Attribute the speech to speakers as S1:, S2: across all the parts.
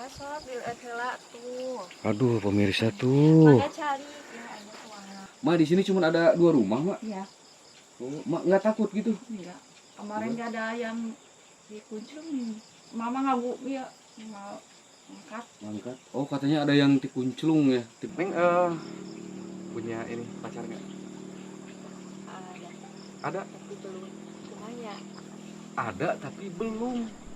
S1: sok di Ethela tuh.
S2: Aduh, pemirsa tuh.
S1: Makanya cari ya ada suara.
S2: Ma, di sini cuma ada 2 rumah, Mak.
S1: Iya.
S2: Oh, Mak nggak takut gitu?
S1: Enggak. Kemarin nggak ada yang dikuncung. Mama nggak bu, ya mau angkat.
S2: Angkat. Oh, katanya ada yang tikunclung ya.
S3: Neng punya ini pacar nggak?
S1: Ada.
S3: Ada.
S1: Tapi belum. Cuma ya.
S3: Ada tapi belum.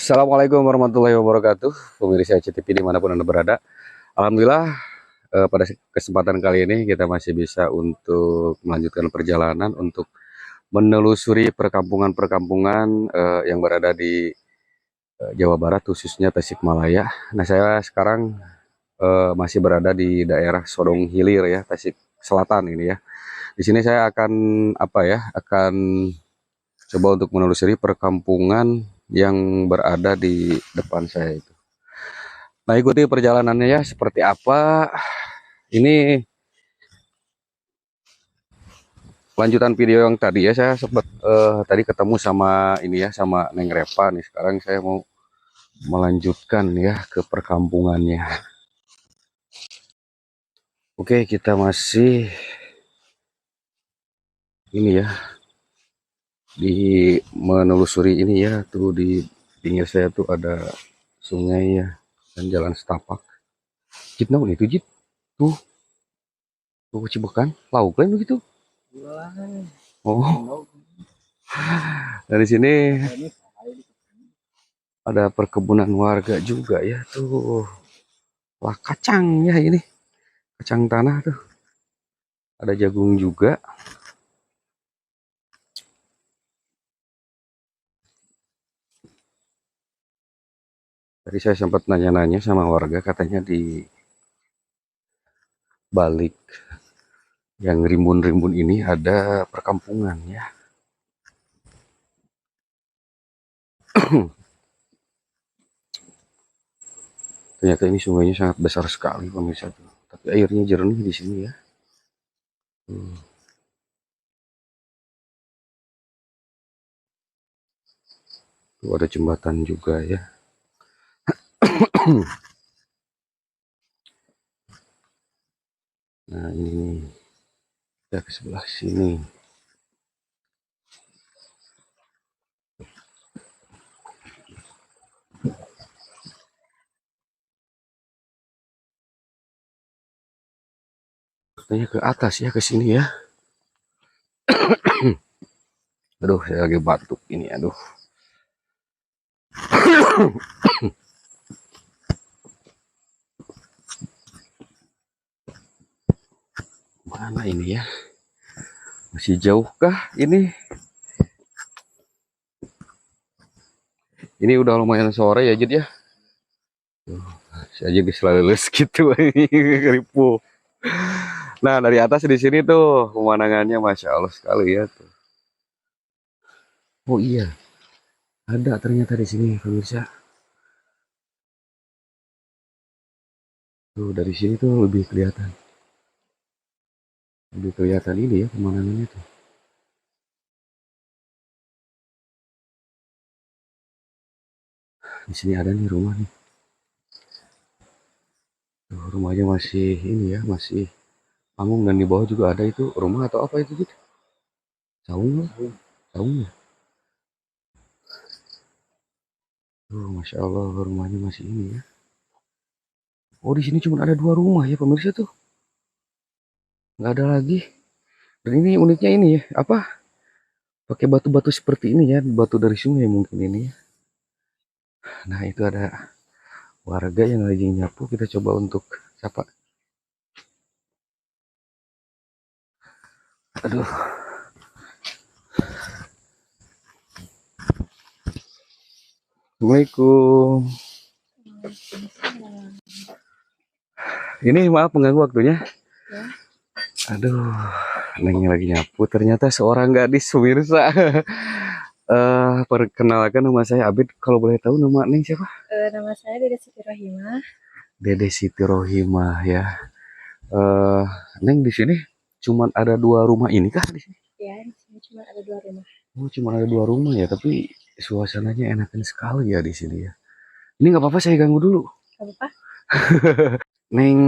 S2: Assalamualaikum warahmatullahi wabarakatuh. Pemirsa CTV dimanapun Anda berada. Alhamdulillah pada kesempatan kali ini kita masih bisa untuk melanjutkan perjalanan untuk menelusuri perkampungan-perkampungan yang berada di Jawa Barat, khususnya Tasikmalaya. Nah, saya sekarang masih berada di daerah Sodong Hilir ya, Tasik Selatan ini ya. Di sini saya akan akan coba untuk menelusuri perkampungan yang berada di depan saya itu. Nah, ikuti perjalanannya ya, seperti apa. Ini lanjutan video yang tadi ya, saya sempat tadi ketemu sama ini ya, sama Neng Repa nih. Sekarang saya mau melanjutkan ya ke perkampungannya. Oke, kita masih ini ya, di menelusuri ini ya, tuh di pinggir saya tuh ada sungai ya dan jalan setapak. Jit naon itu Jit? Tuh Cibekan, lauk lain begitu. Oh, dari sini ada perkebunan warga juga ya tuh. Wah, kacang ya ini, kacang tanah tuh. Ada jagung juga. Tadi saya sempat nanya-nanya sama warga, katanya di balik yang rimbun-rimbun ini ada perkampungan ya. Ternyata ini sungainya sangat besar sekali pemirsa tuh. Tapi airnya jernih di sini ya. Tuh ada jembatan juga ya. Nah, ini nih. Ya, ke sebelah sini. Katanya ke atas ya, ke sini ya. Aduh, saya lagi batuk ini, aduh. Mana ini ya? Masih jauhkah ini? Ini udah lumayan sore ya, Jid ya. Saya jadi selalu gitu keripu. Nah, dari atas di sini tuh pemandangannya Masya Allah sekali ya tuh. Oh iya, ada ternyata di sini pemirsa. Tuh dari sini tuh lebih kelihatan. Lebih kelihatan ini ya pemandangannya tuh. Di sini ada nih rumah nih. Tuh, rumahnya masih ini ya, masih panggung, dan di bawah juga ada itu rumah atau apa itu gitu. Saung lah, saung ya. Tuh, Masya Allah rumahnya masih ini ya. Oh, di sini cuma ada 2 rumah ya pemirsa tuh. Nggak ada lagi. Dan ini uniknya ini ya, apa? Pakai batu-batu seperti ini ya, batu dari sungai mungkin ini ya. Nah, itu ada warga yang lagi nyapu, kita coba untuk sapa. Aduh. Assalamualaikum. Ini maaf mengganggu waktunya.
S1: Ya.
S2: Aduh, Neng lagi nyapu. Ternyata seorang gadis pemirsa. Perkenalkan nama saya Abid. Kalau boleh tahu nama Neng siapa?
S1: Nama saya Dede Siti Rohimah.
S2: Dede Siti Rohimah ya. Eh, Neng di sini cuman ada 2 rumah ini kah di sini?
S1: Ya, di sini cuma ada 2 rumah.
S2: Oh, cuma ada 2 rumah ya, tapi suasananya enakan sekali ya di sini ya. Ini nggak apa-apa saya ganggu dulu.
S1: Gak apa-apa?
S2: Neng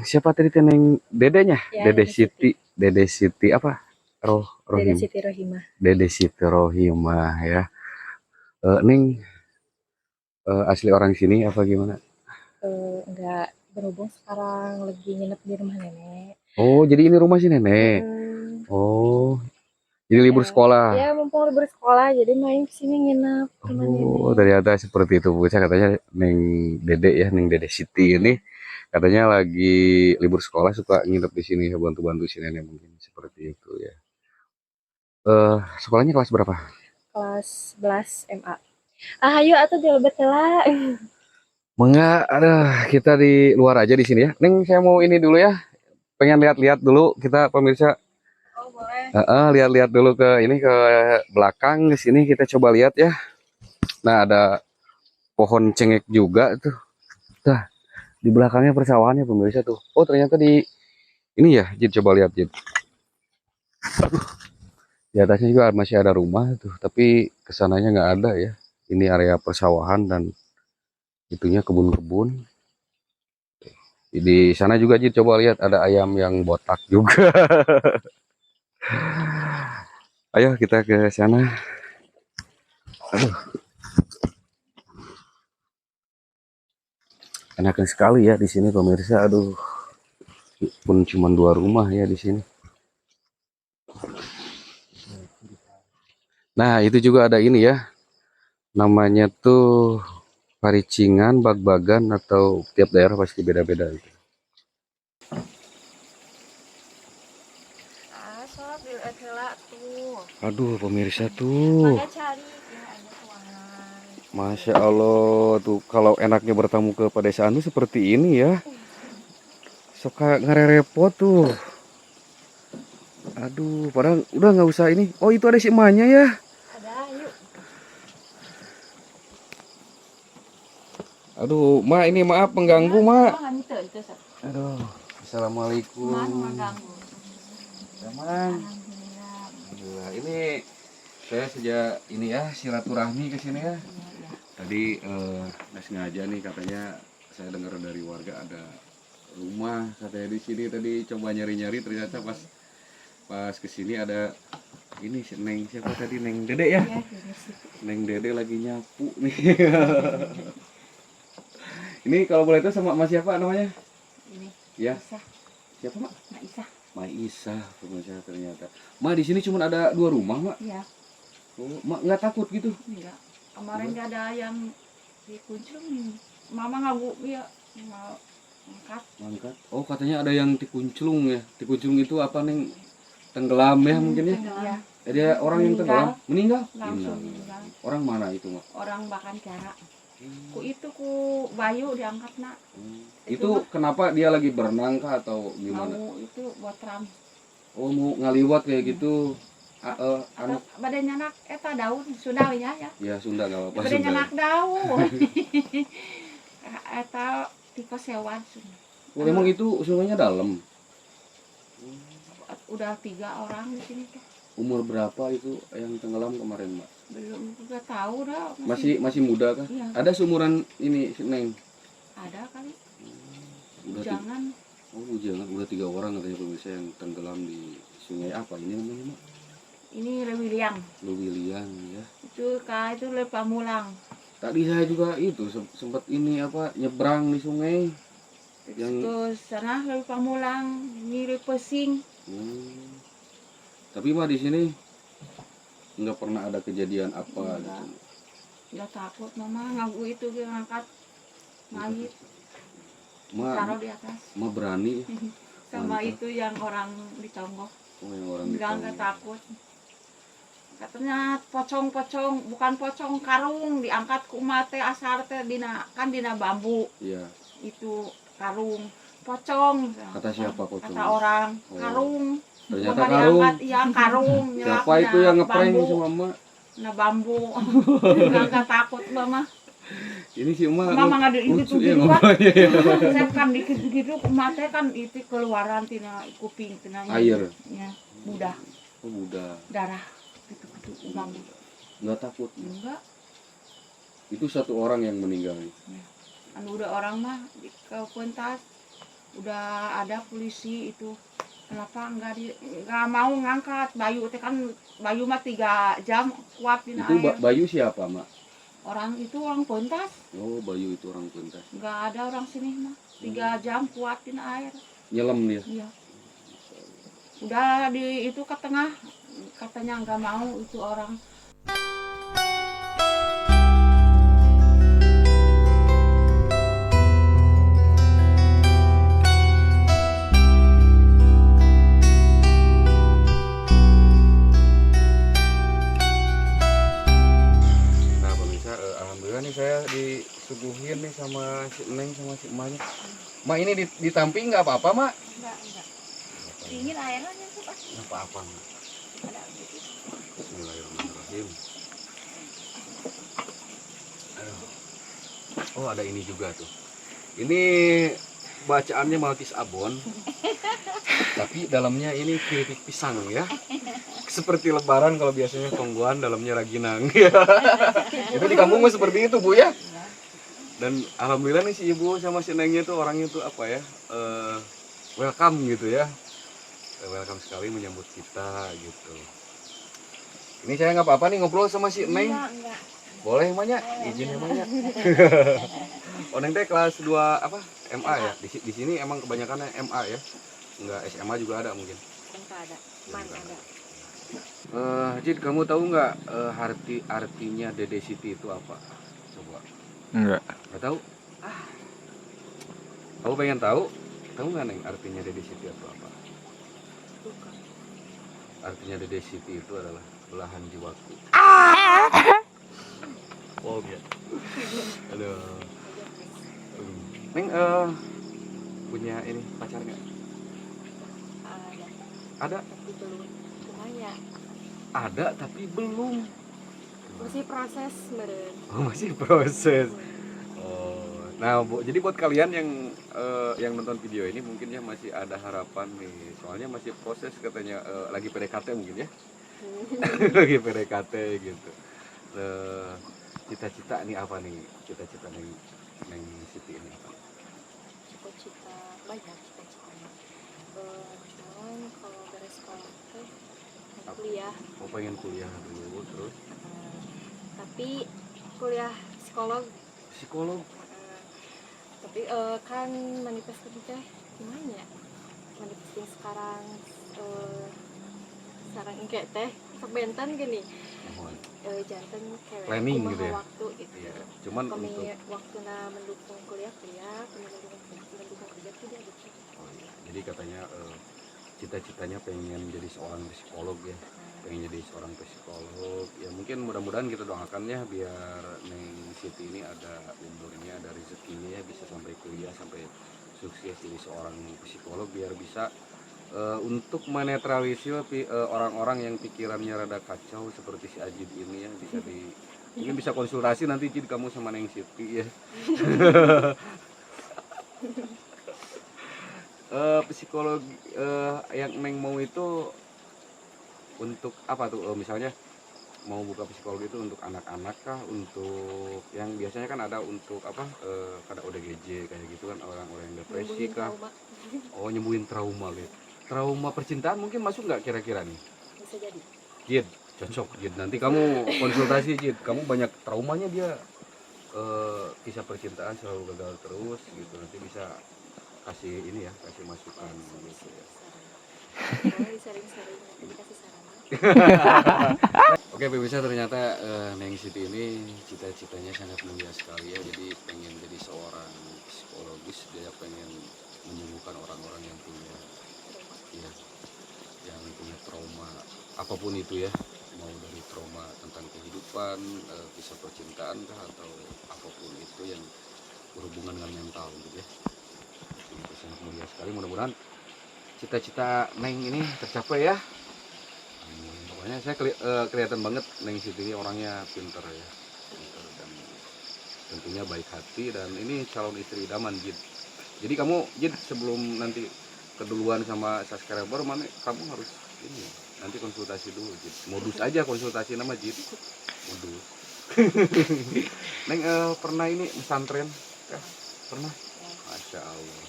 S2: siapa tadi teh Neng dedenya?
S1: Ya,
S2: Dede
S1: Dede
S2: Siti. Dede Siti apa?
S1: Dede
S2: Rohim.
S1: Siti Rohimah.
S2: Dede Siti Rohimah ya. Neng asli orang sini apa gimana?
S1: Enggak, berhubung sekarang lagi nginep di rumah nenek.
S2: Oh, jadi ini rumah si nenek. Oh, jadi libur
S1: Ya,
S2: sekolah.
S1: ya mumpung libur sekolah jadi main kesini nginep sama
S2: Oh,
S1: nenek.
S2: ternyata seperti itu. Bocah katanya Neng Dede ya, Neng Dede Siti ini katanya lagi libur sekolah suka nginep di sini ya, bantu-bantu si nenek mungkin seperti itu ya. Sekolahnya kelas berapa?
S1: Kelas 11 MA. Ayo atuh dilebet heula.
S2: Mangga, kita di luar aja di sini ya. Neng, saya mau ini dulu ya. Pengen lihat-lihat dulu kita pemirsa.
S1: Oh, boleh.
S2: Lihat-lihat dulu ke ini ke belakang di sini kita coba lihat ya. Nah, ada pohon cengkeh juga tuh. Nah, di belakangnya persawahannya pemirsa tuh. Oh, ternyata di ini ya, Jid coba lihat Jid. Di atasnya juga masih ada rumah tuh, tapi kesananya nggak ada ya. Ini area persawahan dan itunya kebun-kebun. Di sana juga Jid coba lihat ada ayam yang botak juga. Ayo kita ke sana. Aduh, enakan sekali ya di sini pemirsa. Aduh, pun cuma 2 rumah ya di sini. Nah, itu juga ada ini ya. Namanya tuh paricingan, bag-bagan atau tiap daerah pasti beda-beda gitu.
S1: Sob dilebet heula tuh.
S2: Aduh, pemirsa tuh.
S1: Mangga cari ya ada ruangan.
S2: Masya Allah tuh kalau enaknya bertamu ke pedesaan tuh seperti ini ya. Suka ngerepot tuh. Aduh, padahal udah nggak usah ini. Oh, itu ada si emaknya ya.
S1: Ada, yuk.
S2: Aduh, Ma, ini maaf mengganggu, Ma.
S1: Oh, itu Sob.
S2: Aduh, assalamualaikum.
S1: Mengganggu.
S2: Teman.
S1: Alhamdulillah.
S2: Alhamdulillah. Ini saya sejak ini ya silaturahmi ke sini ya. Tadi nggak sengaja nih katanya saya dengar dari warga ada rumah katanya di sini tadi coba nyari-nyari ternyata pas kesini ada ini si Neng siapa tadi Neng Dede ya?
S1: Iya, Dede Siti.
S2: Neng Dede lagi nyapu nih. Ini kalau boleh tahu sama Mas siapa namanya?
S1: Ini.
S2: Ya.
S1: Isah.
S2: Siapa Mak?
S1: Mak Isah.
S2: Mak Isah pemirsa ternyata. Mak di sini cuma ada 2 rumah Mak.
S1: Iya.
S2: Oh, Mak nggak takut gitu?
S1: Enggak. Kemarin gak ada yang dikunclung. Mama ngabu ya mau angkat.
S2: Angkat. Oh katanya ada yang tikunclung ya. Tikunclung itu apa Neng? Tenggelam ya mungkin ya?
S1: Iya.
S2: Ada orang yang tenggelam meninggal?
S1: Langsung
S2: Innalillahi.
S1: meninggal.
S2: Orang mana itu Mak?
S1: Orang bahkan cara. Ku itu ku Bayu diangkat nak.
S2: Itu kenapa dia lagi berenang kah atau gimana?
S1: Mau itu buat ram.
S2: Oh mau ngaliwat kayak gitu. Anak
S1: Badannya nak eta daun Sunda ya ya.
S2: ya Sunda nggak apa-apa
S1: Badannya
S2: Sunda.
S1: nak daun. Eta tipe sewan Sunda.
S2: Oh, emang itu sungainya dalam.
S1: Udah 3 orang di sini tuh.
S2: Umur berapa itu yang tenggelam kemarin, Mbak?
S1: Belum juga tahu dah.
S2: Masih muda kah?
S1: Iya.
S2: Ada seumuran ini Neng?
S1: Ada kali.
S2: Udah
S1: Jangan.
S2: jangan udah 3 orang katanya pemirsa yang tenggelam di sungai apa ini namanya, Mbak?
S1: Ini Lewiliang.
S2: Lewiliang ya.
S1: Itu itu Lepamulang.
S2: Tadi saya juga itu sempat ini apa nyebrang di sungai.
S1: Ke sana Lepamulang, mirip Pesing.
S2: Tapi mah di sini nggak pernah ada kejadian apa di sini.
S1: Nggak takut mama ngaku itu dia ngangkat mayit taruh di atas
S2: Ma berani
S1: sama
S2: Mantap.
S1: itu yang orang ditonggok
S2: yang orang
S1: nggak takut katanya pocong bukan pocong, karung diangkat ku mate asar teh dina bambu
S2: Iya.
S1: itu karung pocong.
S2: Kata siapa pocong?
S1: Kata orang
S2: Oh.
S1: karung.
S2: Ternyata
S1: Mama
S2: karung.
S1: diangkat, iya karung.
S2: Siapa itu yang ngeprank sama Emak?
S1: Nah bambu. Nggak takut mama.
S2: Ini si Emak.
S1: Mama nggak
S2: lucu
S1: gitu
S2: ya
S1: gitu kan.
S2: ngomongnya ya.
S1: Saya kan dikit gitu mate kan itu keluaran tina kuping tina
S2: Air.
S1: ya mudah
S2: Oh, mudah.
S1: darah gitu umam.
S2: Nggak takut.
S1: Enggak.
S2: Itu satu orang yang meninggal.
S1: Kan udah orang mah ke pentas udah ada polisi itu, kenapa nggak mau ngangkat Bayu teh kan Bayu mah 3 jam kuat di
S2: Itu
S1: air.
S2: Bayu siapa, Mak?
S1: Orang itu orang pentas,
S2: Oh, Bayu itu orang pentas.
S1: nggak ada orang sini mah 3 jam kuat di air.
S2: Nyelam dia.
S1: Iya. Udah di itu ke tengah katanya nggak mau itu orang.
S2: Nah, pemirsa, alhamdulillah nih saya disuguhin nih sama si Neng sama si emaknya. Mak, ini ditamping nggak apa-apa, Mak?
S1: Enggak. Dingin airnya tuh Pak.
S2: Nggak apa-apa, Mak. Bismillahirrahmanirrahim. Aduh. Oh, ada ini juga tuh. Ini bacaannya Malkis Abon. Tapi dalamnya ini keripik pisang ya. Seperti lebaran kalau biasanya tongguan dalamnya raginang. Itu di kampung mah seperti itu, Bu ya. Dan alhamdulillah nih si ibu sama si Nengnya tuh orangnya tuh apa ya? Welcome gitu ya. Welcome sekali menyambut kita gitu. Ini saya nggak apa-apa nih ngobrol sama si Neng.
S1: Enggak.
S2: Boleh Manya? Izin ya Manya. Oh, Neng teh kelas 2 apa? MA ya? Di sini emang kebanyakan MA ya? Enggak, SMA juga ada mungkin.
S1: Enggak ada. Man ada.
S2: Jid, kamu tahu nggak artinya Dede Siti itu apa? Coba.
S3: Enggak.
S2: Nggak tahu? Kamu pengen tahu? Tahu nggak Neng artinya Dede Siti itu apa? Artinya Dede Siti itu adalah belahan jiwaku. Wow ya. Aduh. Neng punya ini pacar nggak? Ada.
S4: Tapi belum semuanya,
S2: Ada tapi belum.
S4: masih proses meren.
S2: Oh, masih proses. Oh, nah jadi buat kalian yang nonton video ini mungkin ya masih ada harapan nih. Soalnya masih proses katanya, lagi PDKT mungkin ya. Lagi PDKT gitu. Cita-cita nih apa nih? Cita-cita Neng Siti ini apa?
S4: Cita-cita banyak cita-citanya. Cuman kalau beres sekolah teh mau kuliah.
S2: Oh, pengen kuliah dulu terus
S4: Tapi kuliah psikolog.
S2: psikolog.
S4: Tapi kan manifestin teh gimana ya? Manifestin sekarang engke teh sok bentan gini.
S2: Mohon.
S4: Jantan kayak
S2: Planning gitu ya?
S4: waktu gitu.
S2: Iya, cuman
S4: Kami
S2: untuk
S4: waktunya mendukung kuliah, kami mendukung kerja tidak gitu.
S2: oh, iya. Jadi katanya cita-citanya pengen jadi seorang psikolog ya. Pengen jadi seorang psikolog. Ya mungkin mudah-mudahan kita doakan ya biar Neng Siti ini ada umurnya, ada rezekinya ya bisa sampai kuliah, sampai sukses jadi seorang psikolog biar bisa untuk menetralisir orang-orang yang pikirannya rada kacau seperti si Ajid ini ya, bisa mungkin bisa konsultasi nanti Jid kamu sama Neng Siti ya. Psikolog yang Neng mau itu untuk apa tuh? Misalnya mau buka psikologi itu untuk anak-anak kah? Untuk yang biasanya kan ada untuk apa? Kada ODGJ kayak gitu kan, orang-orang yang depresi
S4: Nyembuhin
S2: kah?
S4: trauma.
S2: Oh, nyembuhin trauma gitu. Trauma percintaan mungkin masuk nggak kira-kira nih?
S4: Bisa jadi.
S2: Jid, cocok Jid. Nanti kamu konsultasi Jid. Kamu banyak traumanya dia. Kisah percintaan selalu gagal terus gitu. Nanti bisa kasih ini ya, kasih masukan gitu ya.
S4: Boleh sering-sering dikasih saran.
S2: Oke, pemirsa, ternyata Neng Siti ini cita-citanya sangat mulia sekali ya. Jadi pengen jadi seorang psikologis, dia pengen menyembuhkan orang-orang yang punya ya, yang punya trauma apapun itu ya, mau dari trauma tentang kehidupan, kisah percintaan kah, atau apapun itu yang berhubungan dengan mental gitu ya. Ini sangat mulia sekali, mudah-mudahan cita-cita Neng ini tercapai ya. Amin. Pokoknya saya kelihatan banget Neng Siti ini orangnya pinter ya, pinter dan tentunya baik hati, dan ini calon istri idaman Jid. Jadi kamu Jid sebelum nanti keduluan sama subscriber mana kamu harus ini nanti konsultasi dulu Jid. Modus aja konsultasi nama Jid. Modus. Neng pernah ini pesantren? Ya, pernah? Masya Allah.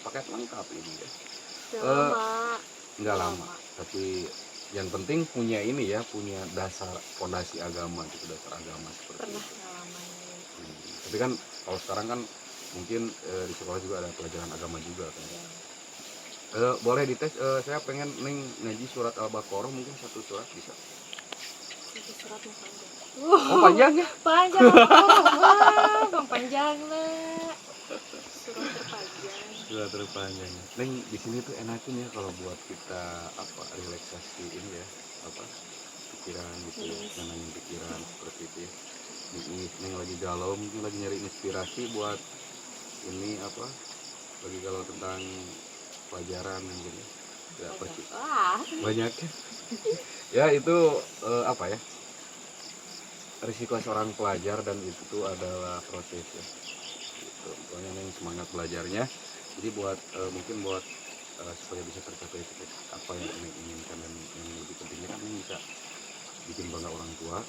S2: Paket lengkap ini ya.
S4: Lama.
S2: Enggak lama, tapi yang penting punya ini ya, punya dasar fondasi agama gitu, dasar agama seperti
S4: Pernah
S2: itu.
S4: ngalamin.
S2: Tapi kan kalau sekarang kan mungkin di sekolah juga ada pelajaran agama juga kan. Boleh dites, saya pengen Neng ngaji surat Al-Baqarah, mungkin satu surat bisa.
S4: Satu surat yang panjang.
S2: Oh panjang ya?
S4: Panjang Bang. Bang panjang lah. Surat terpanjang.
S2: Surat terpanjang. Neng di sini tuh enakin ya kalau buat kita apa relaksasi ini ya, apa pikiran gitu, nenangin pikiran seperti itu ya. Neng lagi galau, mungkin lagi nyari inspirasi buat ini apa, lagi galau tentang pelajaran mungkin ya. Ya,
S4: Wah.
S2: banyak ya itu apa ya, risiko seorang pelajar, dan itu adalah proses ya gitu. Pokoknya Neng semangat belajarnya, jadi buat mungkin buat supaya bisa tercapai apa yang Neng inginkan, dan yang lebih pentingnya kan Neng bisa bikin bangga orang tua,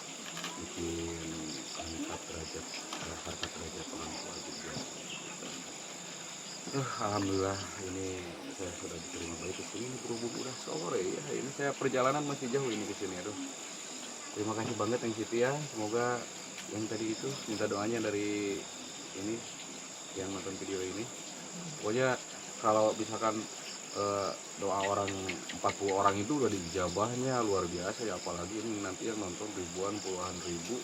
S2: bikin angkat derajat harkat derajat orang tua juga. Alhamdulillah ini saya sudah diterima baik ke sini, berhubung udah sore ya. Ini saya perjalanan masih jauh ini ke sini. Aduh. Terima kasih banget yang Siti ya. Semoga yang tadi itu minta doanya dari ini yang nonton video ini. Pokoknya kalau misalkan doa orang 40 orang itu udah dijabahnya luar biasa ya, apalagi ini nanti yang nonton ribuan puluhan ribu.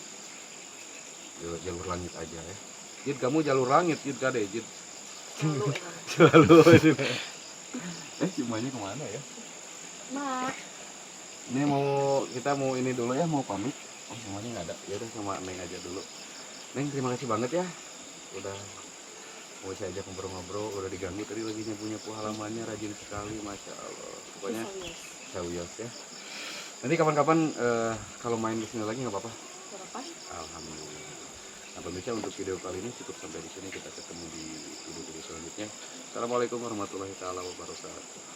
S2: Jalur langit aja ya. Jid, kamu jalur langit Jid kade Jid.
S4: Selalu emang.
S2: Selalu. Cumanya kemana ya?
S4: Mak.
S2: Ini kita mau ini dulu ya, mau pamit. Oh semuanya nggak ada. Ya udah sama Neng aja dulu. Neng terima kasih banget ya. Udah mau saya ajak ngobrol-ngobrol, udah diganggu tadi lagi nyapu halamannya, rajin sekali, masya Allah. Pokoknya sawios ya. Nanti kapan-kapan kalau main di sini lagi nggak apa-apa.
S4: Berapa?
S2: Alhamdulillah. Nah pemirsa, untuk video kali ini cukup sampai di sini. Kita ketemu di video selanjutnya. Assalamualaikum warahmatullahi wabarakatuh.